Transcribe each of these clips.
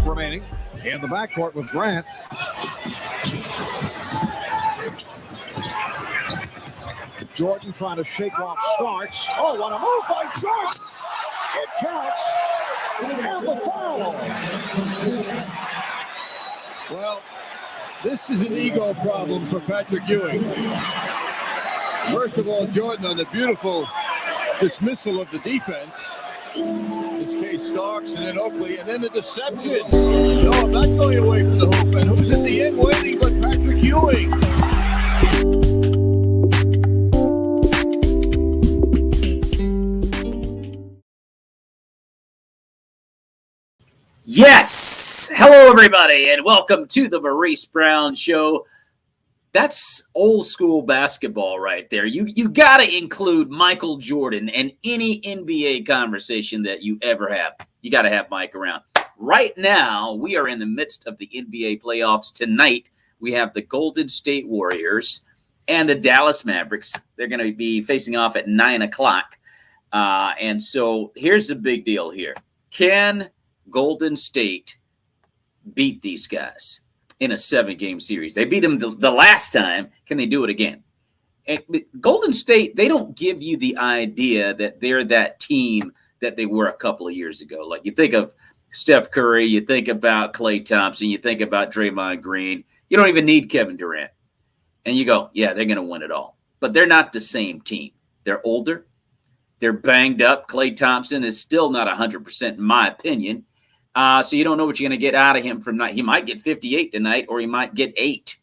remaining in the backcourt with Grant. Jordan trying to shake off Starks. Oh, what a move by Jordan! It counts, and the foul. Well, this is an ego problem for Patrick Ewing. First of all, Jordan on the beautiful dismissal of the defense. In this case, Starks and then Oakley, and then the deception. No, I'm not going away from the hoop. And who's at the end waiting but Patrick Ewing? Yes! Hello, everybody, and welcome to the Maurice Brown Show. That's old school basketball right there. You got to include Michael Jordan in any NBA conversation that you ever have. You got to have Mike around. Right now, we are in the midst of the NBA playoffs. Tonight, we have the Golden State Warriors and the Dallas Mavericks. They're going to be facing off at 9 o'clock. And so here's the big deal here. Can Golden State beat these guys in a 7-game series? They beat them the last time. Can they do it again? And Golden State, they don't give you the idea that they're that team that they were a couple of years ago. Like you think of Steph Curry, you think about Klay Thompson, you think about Draymond Green. You don't even need Kevin Durant. And you go, yeah, they're going to win it all. But they're not the same team. They're older. They're banged up. Klay Thompson is still not 100% in my opinion. So you don't know what you're going to get out of him from night. He might get 58 tonight, or he might get 8.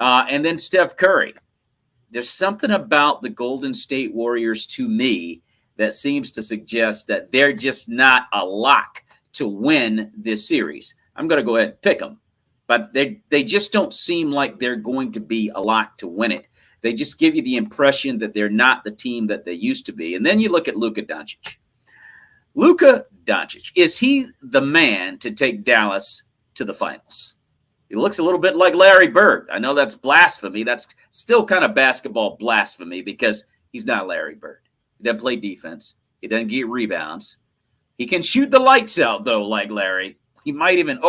And then Steph Curry. There's something about the Golden State Warriors to me that seems to suggest that they're just not a lock to win this series. I'm going to go ahead and pick them. But they just don't seem like they're going to be a lock to win it. They just give you the impression that they're not the team that they used to be. And then you look at Luka Doncic. Luka Doncic, is he the man to take Dallas to the finals? He looks a little bit like Larry Bird. I know that's blasphemy. That's still kind of basketball blasphemy because he's not Larry Bird. He doesn't play defense. He doesn't get rebounds. He can shoot the lights out, though, like Larry. He might even,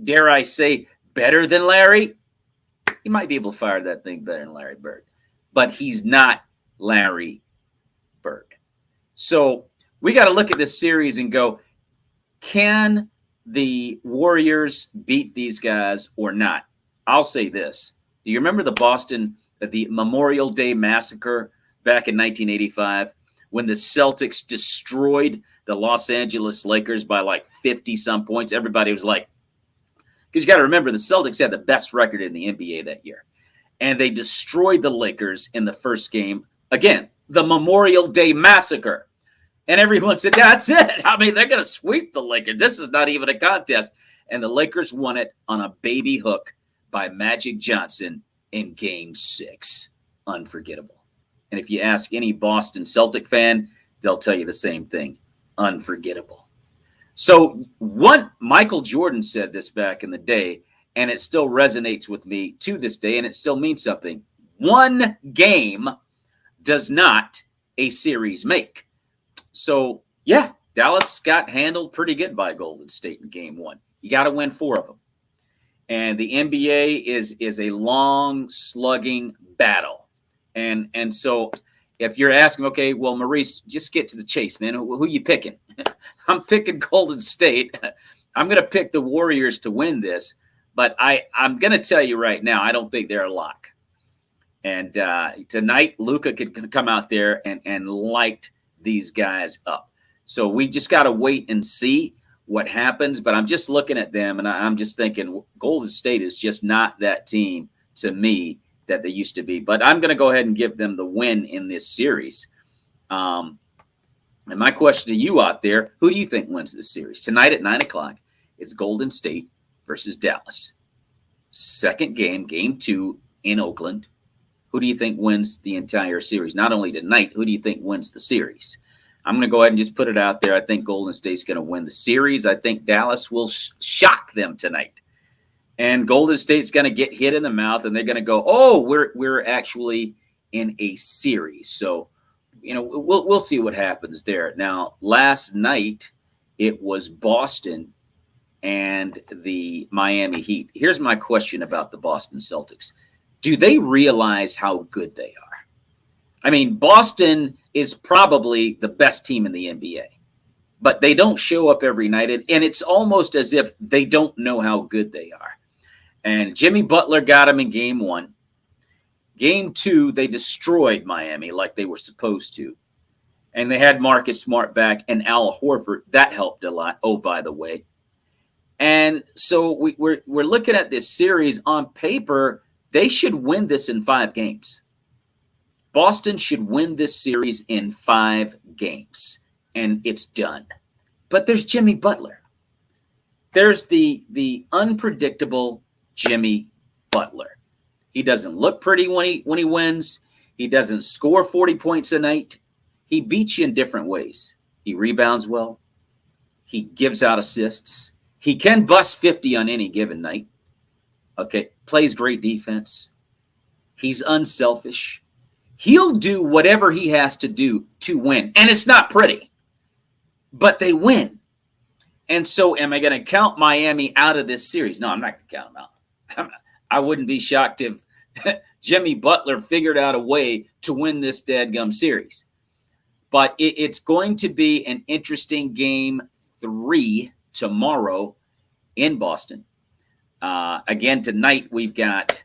dare I say, better than Larry? He might be able to fire that thing better than Larry Bird. But he's not Larry Bird. So we got to look at this series and go, can the Warriors beat these guys or not? I'll say this. Do you remember the Memorial Day Massacre back in 1985 when the Celtics destroyed the Los Angeles Lakers by like 50-some points? Everybody was like, because you got to remember, the Celtics had the best record in the NBA that year. And they destroyed the Lakers in the first game. Again, the Memorial Day Massacre. And everyone said, that's it. I mean, they're going to sweep the Lakers. This is not even a contest. And the Lakers won it on a baby hook by Magic Johnson in Game 6. Unforgettable. And if you ask any Boston Celtic fan, they'll tell you the same thing. Unforgettable. So Michael Jordan said this back in the day, and it still resonates with me to this day, and it still means something. One game does not a series make. So, yeah, Dallas got handled pretty good by Golden State in Game 1. You got to win 4 of them. And the NBA is a long, slugging battle. And so if you're asking, okay, well, Maurice, just get to the chase, man. Who are you picking? I'm picking Golden State. I'm going to pick the Warriors to win this. But I'm going to tell you right now, I don't think they're a lock. And tonight, Luka could come out there and light these guys up. So we just got to wait and see what happens. But I'm just looking at them, and I'm just thinking Golden State is just not that team to me that they used to be. But I'm going to go ahead and give them the win in this series. And my question to you out there, who do you think wins this series? Tonight at 9 o'clock, it's Golden State versus Dallas. Second game, Game 2 in Oakland. Who do you think wins the entire series? Not only tonight, who do you think wins the series? I'm going to go ahead and just put it out there. I think Golden State's going to win the series. I think Dallas will shock them tonight. And Golden State's going to get hit in the mouth, and they're going to go, oh, we're actually in a series. So, we'll see what happens there. Now, last night, it was Boston and the Miami Heat. Here's my question about the Boston Celtics. Do they realize how good they are? I mean, Boston is probably the best team in the NBA, but they don't show up every night, and it's almost as if they don't know how good they are. And Jimmy Butler got them in game 1. Game 2, they destroyed Miami like they were supposed to. And they had Marcus Smart back and Al Horford. That helped a lot. Oh, by the way. And so we're looking at this series on paper. They should win this in 5 games. Boston should win this series in 5 games. And it's done. But there's Jimmy Butler. There's the unpredictable Jimmy Butler. He doesn't look pretty when he wins. He doesn't score 40 points a night. He beats you in different ways. He rebounds well. He gives out assists. He can bust 50 on any given night. Okay, plays great defense. He's unselfish. He'll do whatever he has to do to win. And it's not pretty, but they win. And so am I going to count Miami out of this series? No, I'm not going to count them out. I wouldn't be shocked if Jimmy Butler figured out a way to win this dadgum series. But it's going to be an interesting game 3 tomorrow in Boston. Again, tonight we've got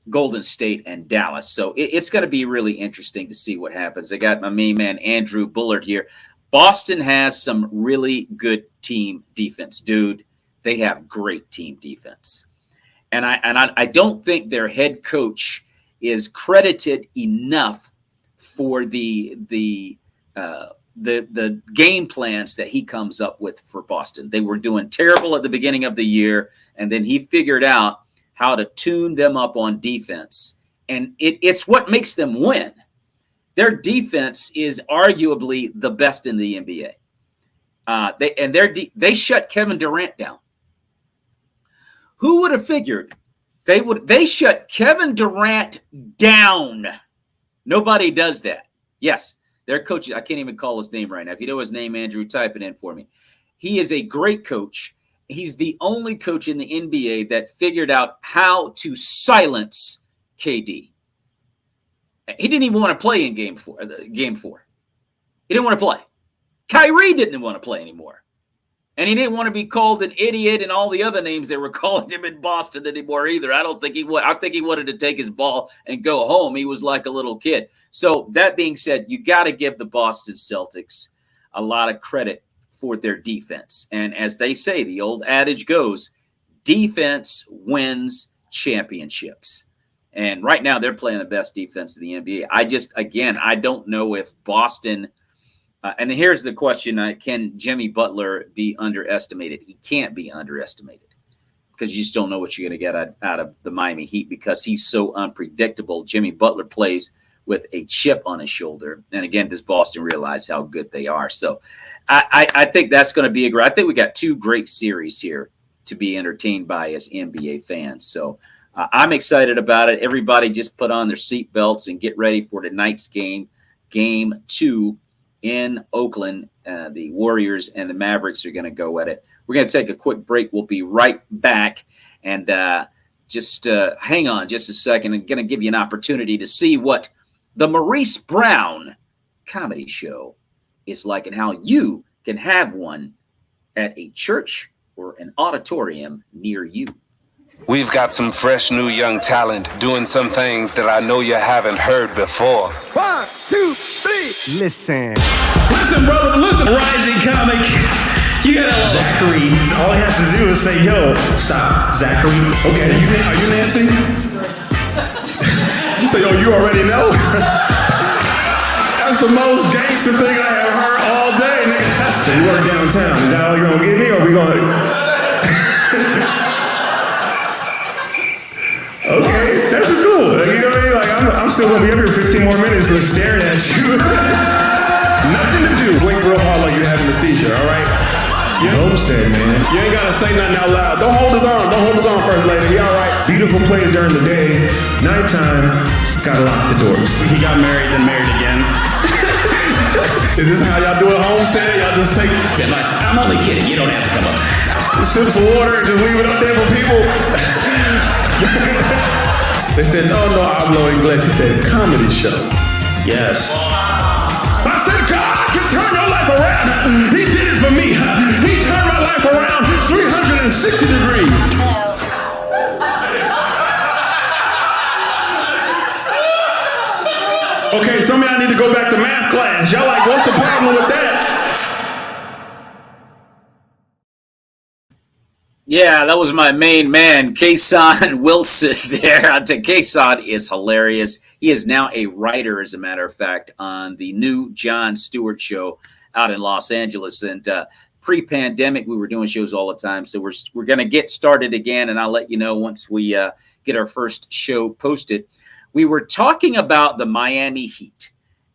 Golden State and Dallas. So it's going to be really interesting to see what happens. I got my main man, Andrew Bullard, here. Boston has some really good team defense, dude. They have great team defense. And I don't think their head coach is credited enough for the game plans that he comes up with for Boston. They were doing terrible at the beginning of the year, and then he figured out how to tune them up on defense. And it's what makes them win. Their defense is arguably the best in the NBA. They shut Kevin Durant down. Who would have figured they shut Kevin Durant down? Nobody does that. Yes, their coach, I can't even call his name right now. If you know his name, Andrew, type it in for me. He is a great coach. He's the only coach in the NBA that figured out how to silence KD. He didn't even want to play in game 4. He didn't want to play. Kyrie didn't want to play anymore. And he didn't want to be called an idiot and all the other names they were calling him in Boston anymore either. I don't think he would. I think he wanted to take his ball and go home. He was like a little kid. So that being said, you got to give the Boston Celtics a lot of credit for their defense. And as they say, the old adage goes, defense wins championships. And right now they're playing the best defense in the NBA. I don't know if Boston and here's the question, can Jimmy Butler be underestimated? He can't be underestimated because you just don't know what you're going to get out of the Miami Heat because he's so unpredictable. Jimmy Butler plays with a chip on his shoulder. And again, does Boston realize how good they are? So I think that's going to be I think we got 2 great series here to be entertained by as NBA fans. So I'm excited about it. Everybody just put on their seatbelts and get ready for tonight's game, Game 2 in Oakland. The Warriors and the Mavericks are going to go at it. We're going to take a quick break. We'll be right back. And just hang on just a second. I'm going to give you an opportunity to see what the Maurice Brown comedy show is like and how you can have one at a church or an auditorium near you. We've got some fresh new young talent doing some things that I know you haven't heard before. 1, 2, 3. Listen, brother, listen. Rising comic. You got Zachary. All he has to do is say, yo, stop, Zachary. Okay, are you Nancy? You say, yo, you already know? That's the most gangster thing I have heard all day, nigga. So you work downtown. Is that all you're going to give me, or we going to... Okay, that's cool. You know what I mean? Like, I'm still gonna be up here 15 more minutes just staring at you. Nothing to do. Wait real hard like you're having a seizure, all right? You homestead, man. You ain't gotta say nothing out loud. Don't hold his arm. Don't hold his arm, first lady. You all right? Beautiful place during the day. Nighttime, gotta lock the doors. He got married, then married again. Is this how y'all do it Homestead? Y'all just take Like, I'm only kidding. You don't have to come up. sips of water and just leave it up there for people? They said, no, hablo inglés. He said, comedy show. Yes. I said, God can turn your life around. He did it for me. He turned my life around 360 degrees. Okay, some of y'all need to go back to math class. Y'all like, what's the problem with that? Yeah, that was my main man, Kason Wilson there. Kason is hilarious. He is now a writer, as a matter of fact, on the new Jon Stewart show out in Los Angeles. And pre-pandemic, we were doing shows all the time. So we're going to get started again, and I'll let you know once we get our first show posted. We were talking about the Miami Heat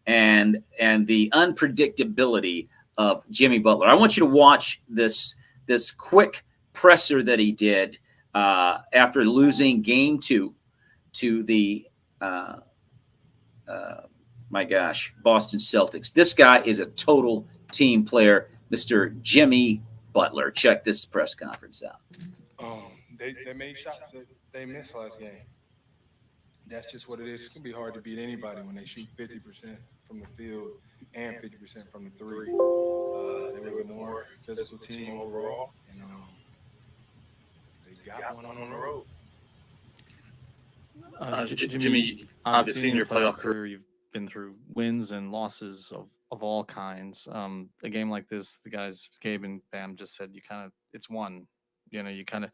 and the unpredictability of Jimmy Butler. I want you to watch this quick presser that he did after losing Game 2 to the Boston Celtics. This guy is a total team player, Mr. Jimmy Butler. Check this press conference out. They made shots that they missed last game. That's just what it is. It's going to be hard to beat anybody when they shoot 50% from the field and 50% from the three. They were the more physical team overall, and they got one on the road. Jimmy, obviously in your playoff career, you've been through wins and losses of all kinds. A game like this, the guys, Gabe and Bam, just said it's one. You kind of,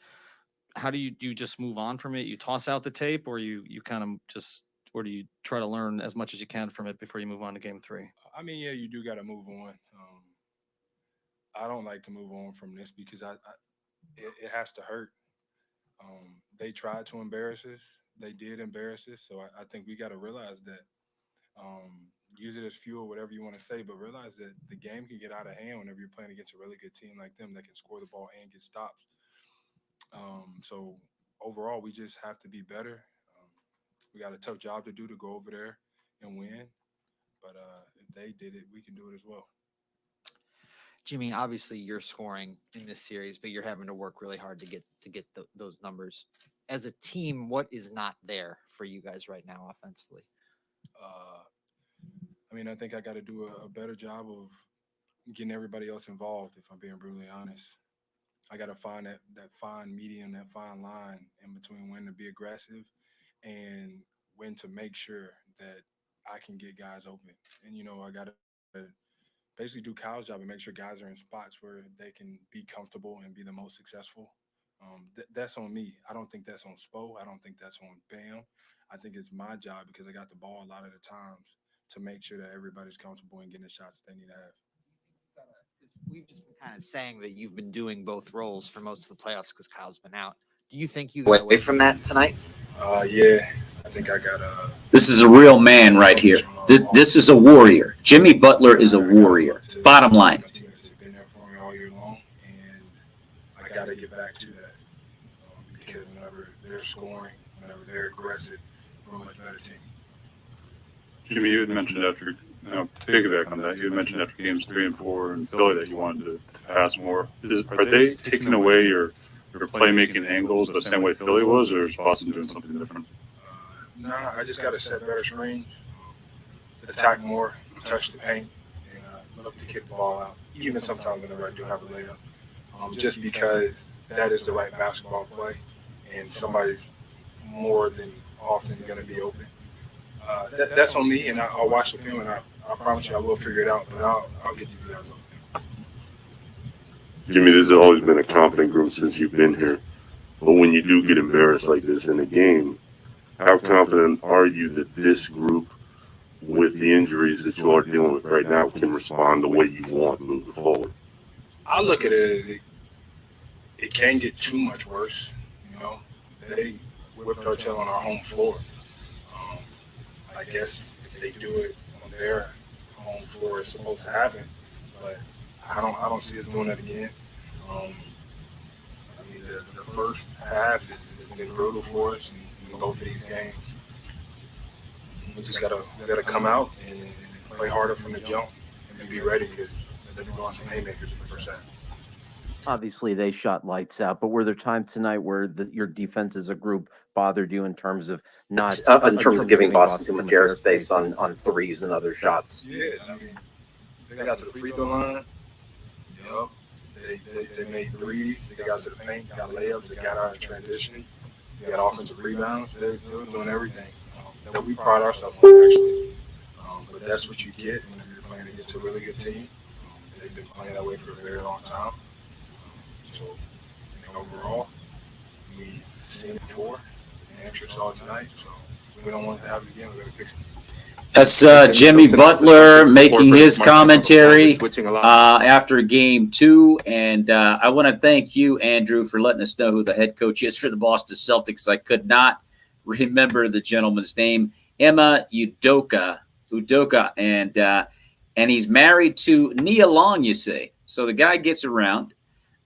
how do you just move on from it? You toss out the tape, or you kind of just, or do you try to learn as much as you can from it before you move on to Game 3? I mean, yeah, you do got to move on. I don't like to move on from this because it has to hurt. They tried to embarrass us. They did embarrass us. So I think we got to realize that, use it as fuel, whatever you want to say, but realize that the game can get out of hand whenever you're playing against a really good team like them that can score the ball and get stops. So overall, we just have to be better. We got a tough job to do to go over there and win. But if they did it, we can do it as well. Jimmy, obviously you're scoring in this series, but you're having to work really hard to get those numbers. As a team, what is not there for you guys right now offensively? I mean, I think I got to do a better job of getting everybody else involved, if I'm being brutally honest. I got to find that fine medium, that fine line in between when to be aggressive and when to make sure that I can get guys open. And, I got to basically do Kyle's job and make sure guys are in spots where they can be comfortable and be the most successful. That's on me. I don't think that's on Spo. I don't think that's on Bam. I think it's my job because I got the ball a lot of the times to make sure that everybody's comfortable and getting the shots that they need to have. We've just been kind of saying that you've been doing both roles for most of the playoffs because Kyle's been out. Do you think you got away from that tonight? Yeah, I think I got This is a real man right here. This is a warrior. Jimmy Butler is a warrior. Bottom line. My teammates have been there for me all year long, and I got to get back to that because whenever they're scoring, whenever they're aggressive, we're a much better team. Jimmy, you had mentioned after, to piggyback on that, you had mentioned after games 3 and 4 in Philly that you wanted to pass more. Are they taking away your playmaking angles the same way Philly was, or is Boston doing something different? Nah, I just got to set better screens, attack more, touch the paint, and look to kick the ball out. Even sometimes whenever I do have a layup, just because that is the right basketball play, and somebody's more than often going to be open. That's on me, and I'll watch the film, and I promise you I will figure it out, but I'll get these guys open. Jimmy, this has always been a confident group since you've been here. But when you do get embarrassed like this in a game, how confident are you that this group, with the injuries that you are dealing with right now, can respond the way you want moving forward? I look at it as it can get too much worse. They whipped our tail on our home floor. I guess if they do it on their home floor, it's supposed to happen. But I don't see us doing that again. I mean, the first half has been brutal for us in both of these games. We just gotta come out and play harder from the jump and and be ready because they've been going some haymakers in the first half. Obviously, they shot lights out, but were there times tonight where your defense as a group bothered you in terms of not in terms of giving Boston too much airspace on threes and other shots? Yeah, I mean, they got to the free throw line. Yup. They made threes. They got to the paint, got layups. They got out of transition. They got offensive rebounds. They were doing everything that we pride ourselves on, actually. But that's what you get when you're playing against a really good team. They've been playing that way for a very long time. So, overall, we've seen it before. Hampshire saw it tonight, so we don't want it to happen again. We're going to fix it. That's Jimmy Butler making his commentary after game 2. And I want to thank you, Andrew, for letting us know who the head coach is for the Boston Celtics. I could not remember the gentleman's name, Emma Udoka, and he's married to Nia Long, you see. So the guy gets around.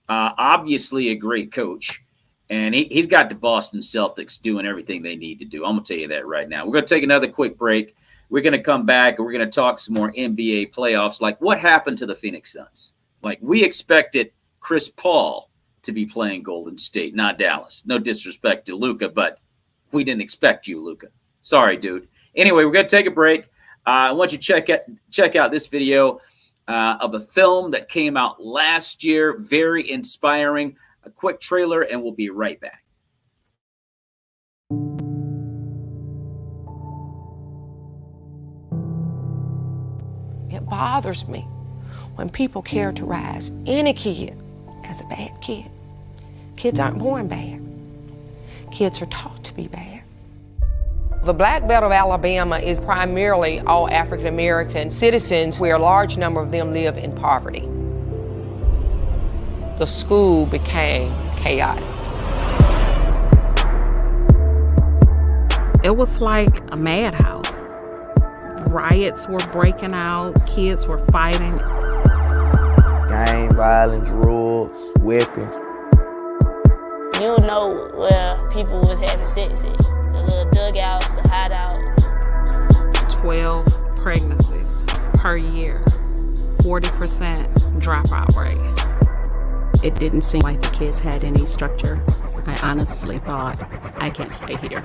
Obviously a great coach. And he's got the Boston Celtics doing everything they need to do. I'm going to tell you that right now. We're going to take another quick break. We're going to come back and we're going to talk some more NBA playoffs. Like, what happened to the Phoenix Suns? Like, we expected Chris Paul to be playing Golden State, not Dallas. No disrespect to Luka, but we didn't expect you, Luka. Sorry, dude. Anyway, we're going to take a break. I want you to check out this video of a film that came out last year. Very inspiring. A quick trailer, and we'll be right back. It bothers me when people characterize any kid as a bad kid. Kids aren't born bad. Kids are taught to be bad. The Black Belt of Alabama is primarily all African American citizens, where a large number of them live in poverty. The school became chaotic. It was like a madhouse. Riots were breaking out, kids were fighting. Gang violence, drugs, weapons. You know where people was having sex at. The little dugouts, the hideouts. 12 pregnancies per year, 40% dropout rate. It didn't seem like the kids had any structure. I honestly thought, I can't stay here.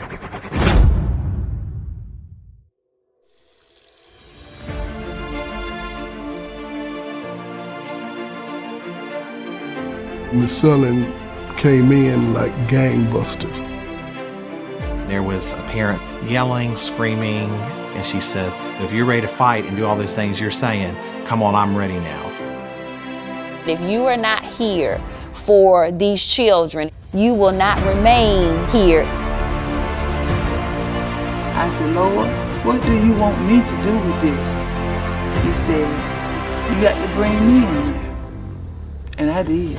Miss Sullivan came in like gangbusters. There was a parent yelling, screaming, and she says, if you're ready to fight and do all those things you're saying, come on, I'm ready now. If you are not here for these children, you will not remain here. I said, Lord, what do you want me to do with this? He said, you got to bring me in there. And I did.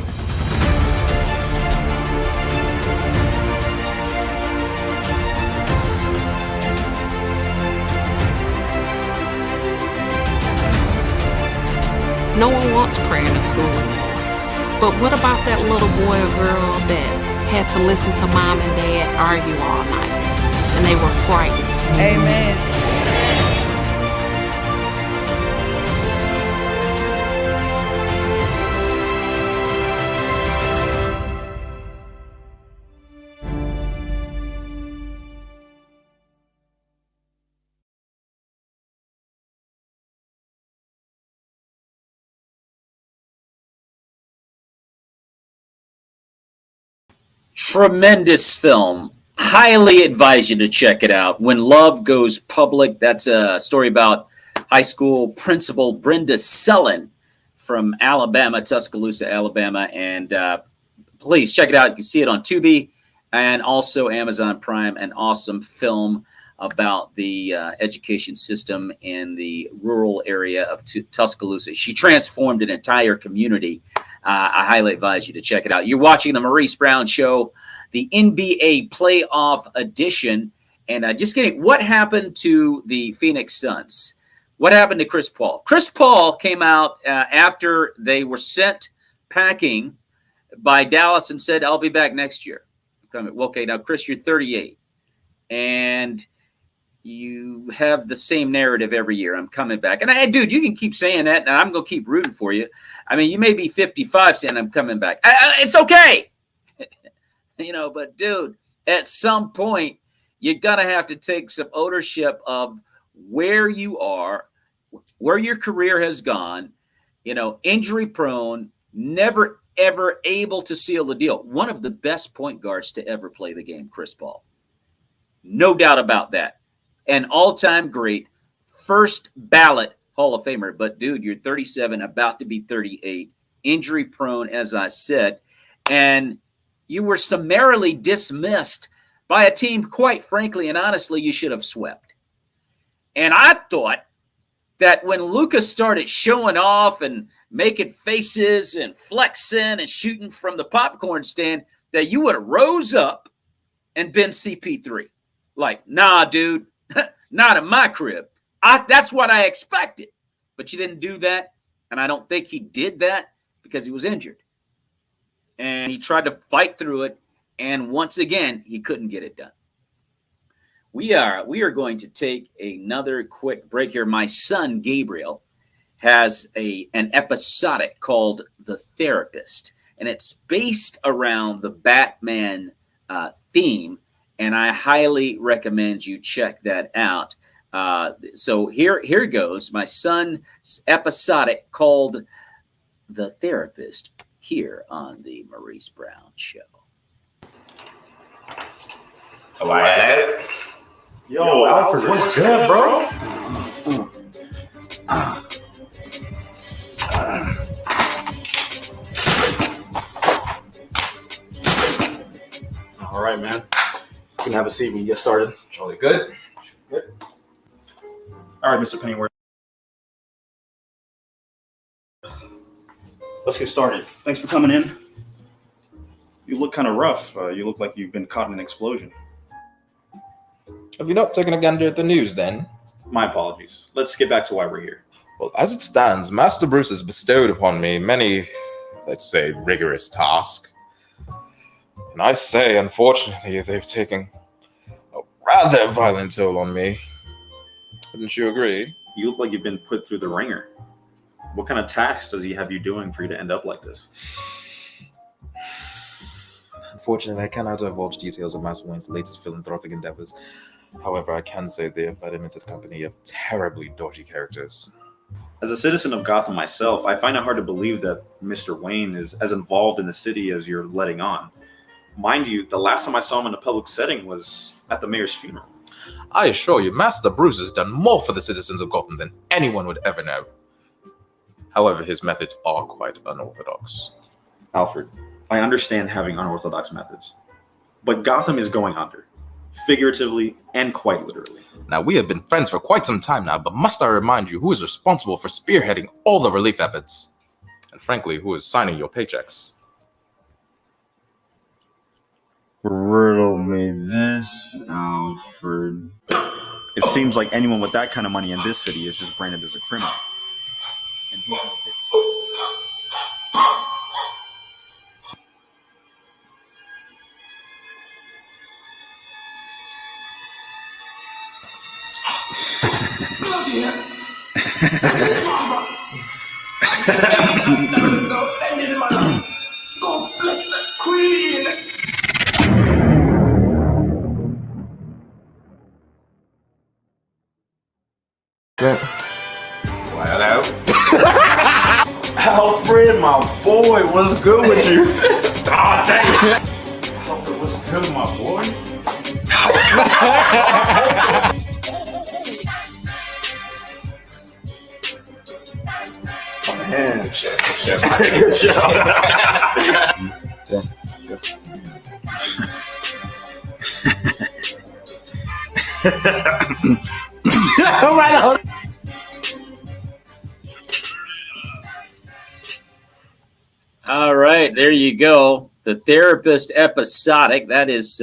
No one wants prayer in school anymore. But what about that little boy or girl that had to listen to mom and dad argue all night and they were frightened? Amen. Tremendous film. Highly advise you to check it out. When Love Goes Public. That's a story about high school principal Brenda Sullen from Alabama, Tuscaloosa, Alabama. And please check it out. You can see it on Tubi and also Amazon Prime. An awesome film about the education system in the rural area of Tuscaloosa. She transformed an entire community. I highly advise you to check it out. You're watching the Maurice Brown Show, the NBA playoff edition. And just kidding, what happened to the Phoenix Suns? What happened to Chris Paul? Chris Paul came out after they were sent packing by Dallas and said, I'll be back next year. Okay, now, Chris, you're 38. And you have the same narrative every year. I'm coming back. And dude, you can keep saying that, and I'm going to keep rooting for you. I mean, you may be 55 saying I'm coming back. It's okay. But dude, at some point, you're going to have to take some ownership of where you are, where your career has gone, injury prone, never, ever able to seal the deal. One of the best point guards to ever play the game, Chris Paul. No doubt about that. An all-time great, first ballot Hall of Famer. But, dude, you're 37, about to be 38, injury prone, as I said, and you were summarily dismissed by a team, quite frankly and honestly, you should have swept. And I thought that when Luka started showing off and making faces and flexing and shooting from the popcorn stand, that you would have rose up and been CP3. Like, nah, dude, not in my crib. That's what I expected. But you didn't do that, and I don't think he did that because he was injured. And he tried to fight through it, and once again, he couldn't get it done. We are going to take another quick break here. My son, Gabriel, has an episodic called The Therapist, and it's based around the Batman theme, and I highly recommend you check that out. So here goes. My son's episodic called The Therapist here on the Maurice Brown Show. Oh, I had it. Yo, Alfred, what's good, bro? All right, man. You can have a seat when you get started. Jolly good. Good. All right, Mr. Pennyworth. Let's get started. Thanks for coming in. You look kind of rough. You look like you've been caught in an explosion. Have you not taken a gander at the news then? My apologies. Let's get back to why we're here. Well, as it stands, Master Bruce has bestowed upon me many, let's say, rigorous tasks. And I say, unfortunately, they've taken a rather violent toll on me. Wouldn't you agree? You look like you've been put through the ringer. What kind of tasks does he have you doing for you to end up like this? Unfortunately, I cannot divulge details of Master Wayne's latest philanthropic endeavors. However, I can say they have led him into the company of terribly dodgy characters. As a citizen of Gotham myself, I find it hard to believe that Mr. Wayne is as involved in the city as you're letting on. Mind you, the last time I saw him in a public setting was at the mayor's funeral. I assure you, Master Bruce has done more for the citizens of Gotham than anyone would ever know. However, his methods are quite unorthodox. Alfred, I understand having unorthodox methods, but Gotham is going under, figuratively and quite literally. Now, we have been friends for quite some time now, but must I remind you who is responsible for spearheading all the relief efforts? And frankly, who is signing your paychecks? Riddle me this, Alfred. It seems like anyone with that kind of money in this city is just branded as a criminal. And he's no God bless the Queen. Hello. Alfred, my boy, what's good with you? Oh, dang. Alfred, what's good, my boy? Man, good job. All right, there you go. The Therapist episodic. That is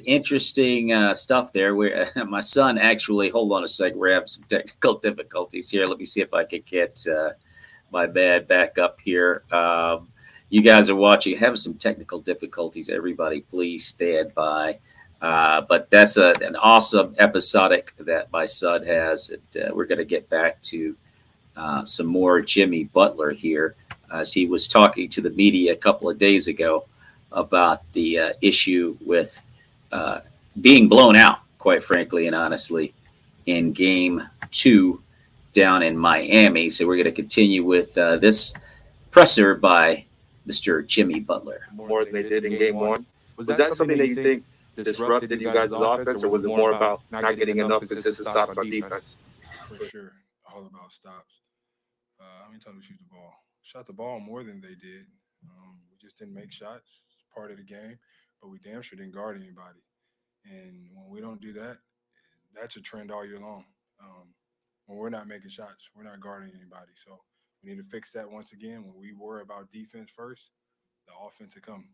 interesting stuff there. My son actually, hold on a second, we're having some technical difficulties here. Let me see if I can get my bad back up here. You guys are watching, having some technical difficulties. Everybody, please stand by. But that's an awesome episodic that my son has. And, we're going to get back to some more Jimmy Butler here, as he was talking to the media a couple of days ago about the issue with being blown out, quite frankly and honestly, in Game 2 down in Miami. So we're going to continue with this presser by Mr. Jimmy Butler. More than they did in Game 1. Was that something that you think disrupted you guys' offense, or was it more about not getting enough consistent stops on defense? For sure, all about stops. How many times we shoot the ball? Shot the ball more than they did. We just didn't make shots. It's part of the game, but we damn sure didn't guard anybody. And when we don't do that, that's a trend all year long. When we're not making shots, we're not guarding anybody. So we need to fix that once again. When we worry about defense first, the offense will come.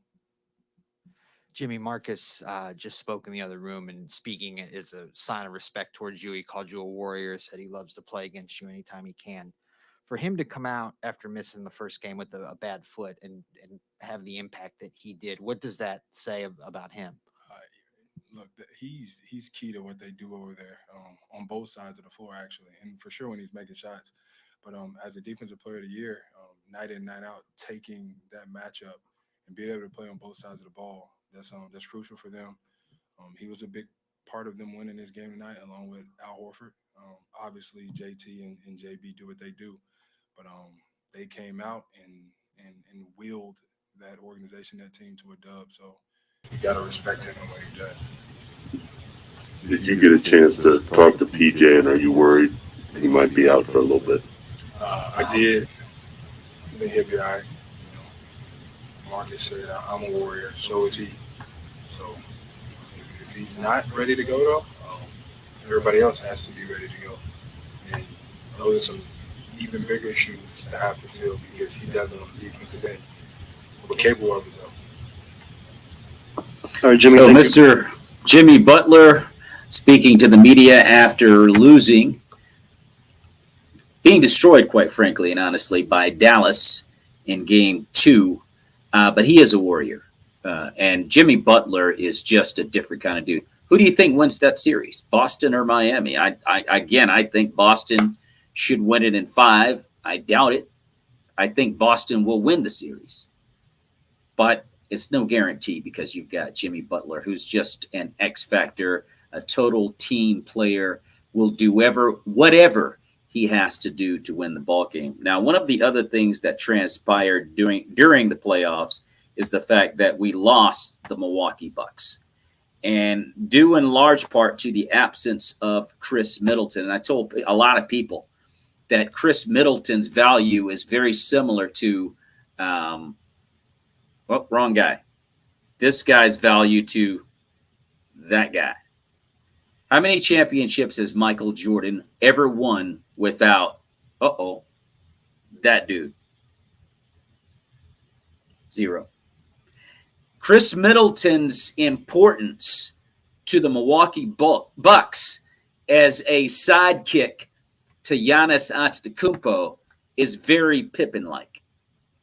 Jimmy, Marcus just spoke in the other room, and speaking is a sign of respect towards you. He called you a warrior, said he loves to play against you anytime he can. For him to come out after missing the first game with a bad foot and have the impact that he did, what does that say about him? Look, he's key to what they do over there on both sides of the floor, actually, and for sure when he's making shots. But as a defensive player of the year, night in, night out, taking that matchup and being able to play on both sides of the ball, that's crucial for them. He was a big part of them winning this game tonight, along with Al Horford. Obviously, JT and JB do what they do, but they came out and willed that organization, that team to a dub. So you got to respect him and what he does. Did you get a chance to talk to PJ, and are you worried he might be out for a little bit? I did. I think he'll be all right. Marcus said, I'm a warrior, so is he. So if he's not ready to go, though, everybody else has to be ready to go. And those are some even bigger shoes to have to fill because he doesn't on the defensive end. We're capable of it, though. All right, Jimmy. So Mr. Jimmy Butler speaking to the media after losing, being destroyed, quite frankly and honestly, by Dallas in Game 2. But he is a warrior. And Jimmy Butler is just a different kind of dude. Who do you think wins that series, Boston or Miami? I think Boston should win it in 5. I doubt it. I think Boston will win the series. But it's no guarantee because you've got Jimmy Butler, who's just an X factor, a total team player, will do whatever he has to do to win the ball game. Now, one of the other things that transpired during the playoffs is the fact that we lost the Milwaukee Bucks, and due in large part to the absence of Chris Middleton. And I told a lot of people that Chris Middleton's value is very similar to wrong guy. This guy's value to that guy. How many championships has Michael Jordan ever won without, that dude? 0. Chris Middleton's importance to the Milwaukee Bucks as a sidekick to Giannis Antetokounmpo is very Pippen-like.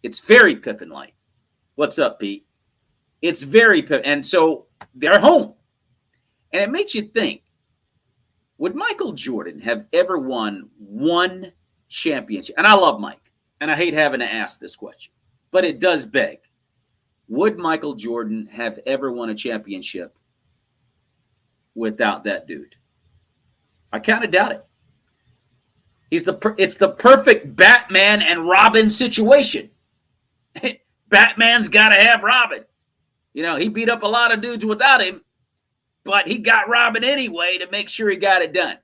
It's very Pippen-like. What's up, Pete? It's very Pippen. And so they're home. And it makes you think, would Michael Jordan have ever won one championship? And I love Mike, and I hate having to ask this question, but it does beg. Would Michael Jordan have ever won a championship without that dude? I kind of doubt it. It's the perfect Batman and Robin situation. Batman's got to have Robin. He beat up a lot of dudes without him, but he got Robin anyway to make sure he got it done.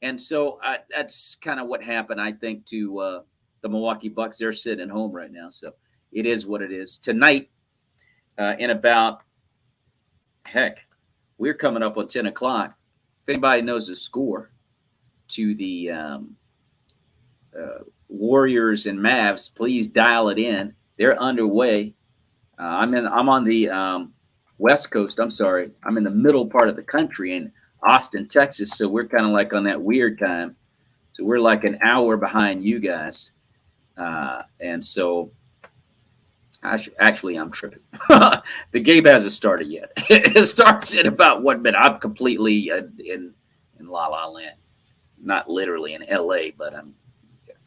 And so that's kind of what happened, I think, to the Milwaukee Bucks. They're sitting at home right now, so it is what it is. Tonight, in about, we're coming up on 10 o'clock. If anybody knows the score to the Warriors and Mavs, please dial it in. They're underway. I'm on the West Coast. I'm sorry. I'm in the middle part of the country in Austin, Texas. So we're kind of like on that weird time. So we're like an hour behind you guys. And so Actually, I'm tripping. The game hasn't started yet. It starts in about 1 minute. I'm completely in La La Land. Not literally in L.A., but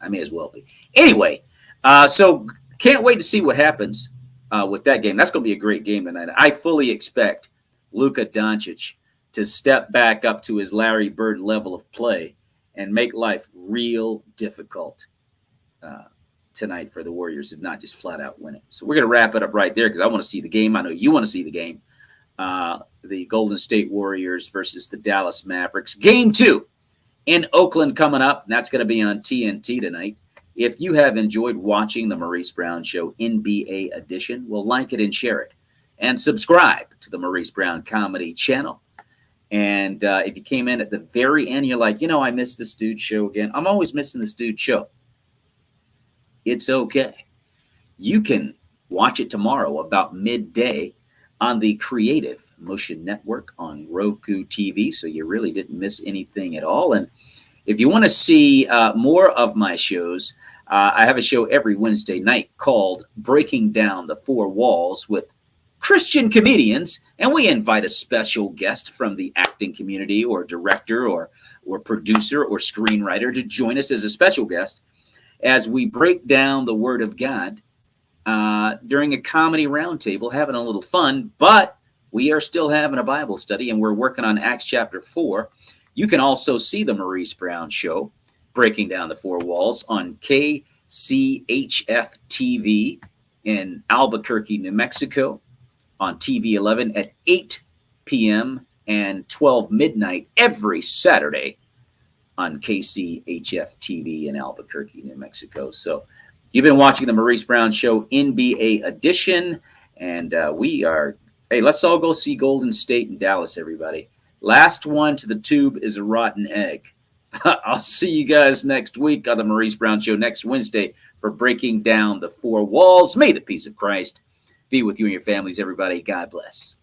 I may as well be. Anyway, so can't wait to see what happens with that game. That's going to be a great game tonight. I fully expect Luka Doncic to step back up to his Larry Bird level of play and make life real difficult tonight for the Warriors, if not just flat out win it. So we're going to wrap it up right there because I want to see the game. I know you want to see the game. The Golden State Warriors versus the Dallas Mavericks. Game 2 in Oakland coming up. That's going to be on TNT tonight. If you have enjoyed watching the Maurice Brown Show NBA edition, well, like it and share it. And subscribe to the Maurice Brown Comedy channel. And if you came in at the very end, you're like, I missed this dude's show again. I'm always missing this dude's show. It's okay. You can watch it tomorrow about midday on the Creative Motion Network on Roku TV, so you really didn't miss anything at all. And if you want to see more of my shows, I have a show every Wednesday night called Breaking Down the Four Walls with Christian comedians, and we invite a special guest from the acting community or director or producer or screenwriter to join us as a special guest as we break down the Word of God during a comedy roundtable, having a little fun, but we are still having a Bible study, and we're working on Acts chapter 4. You can also see the Maurice Brown Show, Breaking Down the Four Walls, on KCHF-TV in Albuquerque, New Mexico, on TV 11 at 8 p.m. and 12 midnight every Saturday on KCHF-TV in Albuquerque, New Mexico. So you've been watching the Maurice Brown Show NBA edition, and let's all go see Golden State and Dallas, everybody. Last one to the tube is a rotten egg. I'll see you guys next week on the Maurice Brown Show next Wednesday for Breaking Down the Four Walls. May the peace of Christ be with you and your families, everybody. God bless.